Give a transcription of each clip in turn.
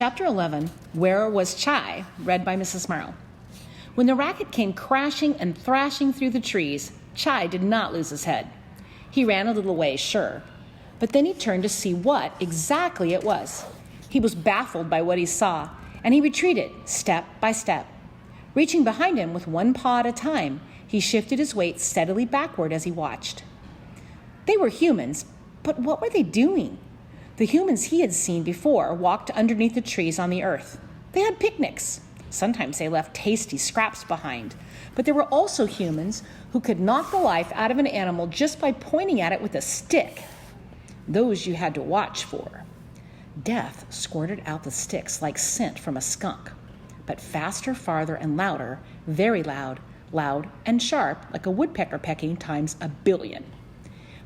Chapter 11, Where Was Chai? Read by Mrs. Morrow. When the racket came crashing and thrashing through the trees, Chai did not lose his head. He ran a little way, sure, but then he turned to see what exactly it was. He was baffled by what he saw, and he retreated step by step. Reaching behind him with one paw at a time, he shifted his weight steadily backward as he watched. They were humans, but what were they doing? The humans he had seen before walked underneath the trees on the earth. They had picnics. Sometimes they left tasty scraps behind. But there were also humans who could knock the life out of an animal just by pointing at it with a stick. Those you had to watch for. Death squirted out the sticks like scent from a skunk, but faster, farther, and louder, very loud, loud and sharp, like a woodpecker pecking times 1,000,000,000.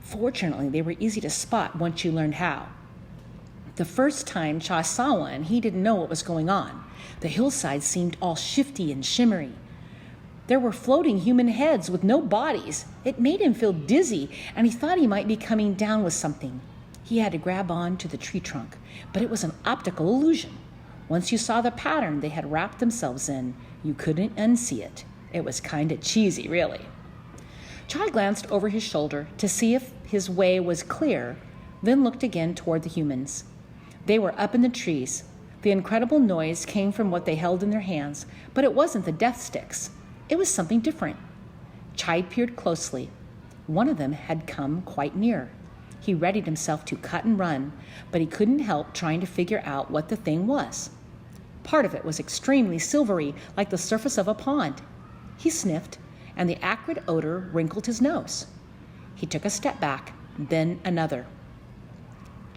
Fortunately, they were easy to spot once you learned how. The first time Chai saw one, he didn't know what was going on. The hillside seemed all shifty and shimmery. There were floating human heads with no bodies. It made him feel dizzy, and he thought he might be coming down with something. He had to grab on to the tree trunk, but it was an optical illusion. Once you saw the pattern they had wrapped themselves in, you couldn't unsee it. It was kind of cheesy, really. Chai glanced over his shoulder to see if his way was clear, then looked again toward the humans. They were up in the trees. The incredible noise came from what they held in their hands, but it wasn't the death sticks. It was something different. Chai peered closely. One of them had come quite near. He readied himself to cut and run, but he couldn't help trying to figure out what the thing was. Part of it was extremely silvery, like the surface of a pond. He sniffed, and the acrid odor wrinkled his nose. He took a step back, then another.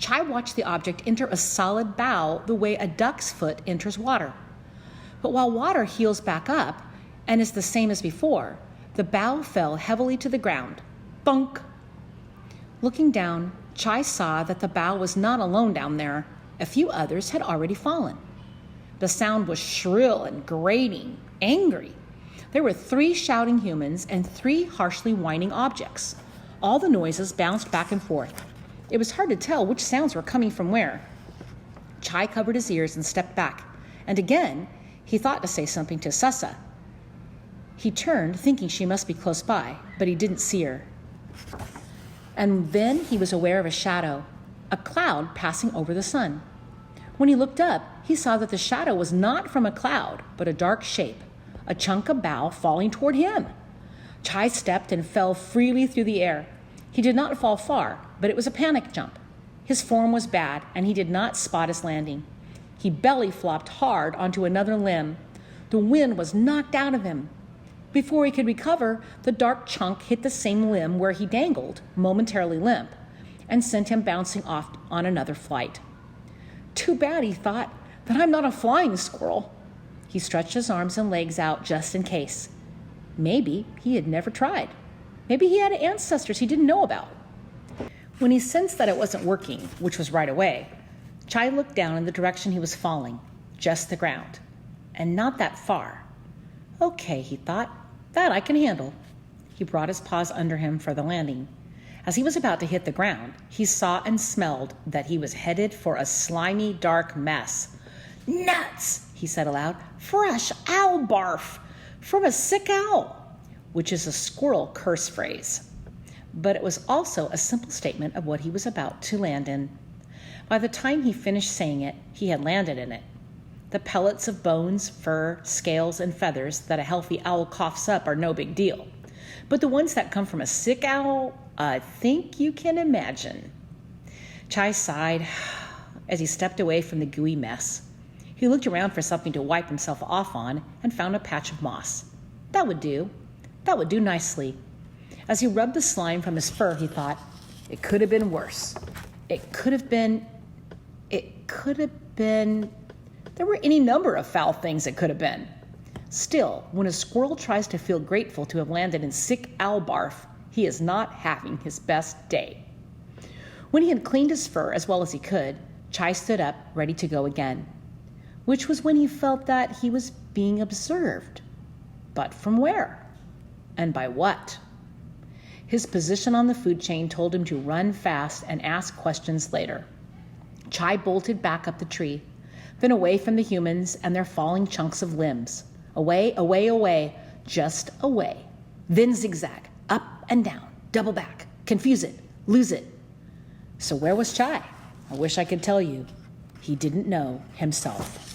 Chai watched the object enter a solid bow the way a duck's foot enters water. But while water heals back up and is the same as before, the bow fell heavily to the ground. Bunk! Looking down, Chai saw that the bow was not alone down there. A few others had already fallen. The sound was shrill and grating, angry. There were 3 shouting humans and 3 harshly whining objects. All the noises bounced back and forth. It was hard to tell which sounds were coming from where. Chai covered his ears and stepped back, and again he thought to say something to Sessa. He turned, thinking she must be close by, but he didn't see her. And then he was aware of a shadow, a cloud passing over the sun. When he looked up, he saw that the shadow was not from a cloud, but a dark shape, a chunk of bough falling toward him. Chai stepped and fell freely through the air. He did not fall far, but it was a panic jump. His form was bad, and he did not spot his landing. He belly flopped hard onto another limb. The wind was knocked out of him. Before he could recover, the dark chunk hit the same limb where he dangled, momentarily limp, and sent him bouncing off on another flight. Too bad, he thought, that I'm not a flying squirrel. He stretched his arms and legs out just in case. Maybe he had never tried. Maybe he had ancestors he didn't know about. When he sensed that it wasn't working, which was right away, Chai looked down in the direction he was falling, just the ground, and not that far. Okay, he thought, that I can handle. He brought his paws under him for the landing. As he was about to hit the ground, he saw and smelled that he was headed for a slimy, dark mess. Nuts, he said aloud. Fresh owl barf from a sick owl, which is a squirrel curse phrase. But it was also a simple statement of what he was about to land in. By the time he finished saying it, he had landed in it. The pellets of bones, fur, scales, and feathers that a healthy owl coughs up are no big deal. But the ones that come from a sick owl, I think you can imagine. Chai sighed as he stepped away from the gooey mess. He looked around for something to wipe himself off on and found a patch of moss. That would do. That would do nicely. As he rubbed the slime from his fur, he thought, it could have been worse. It could have been... There were any number of foul things it could have been. Still, when a squirrel tries to feel grateful to have landed in sick owl barf, he is not having his best day. When he had cleaned his fur as well as he could, Chai stood up, ready to go again, which was when he felt that he was being observed. But from where? And by what? His position on the food chain told him to run fast and ask questions later. Chai bolted back up the tree. then away from the humans and their falling chunks of limbs. Away, away, away, just away. Then zigzag, up and down, double back, confuse it, lose it. So where was Chai? I wish I could tell you. He didn't know himself.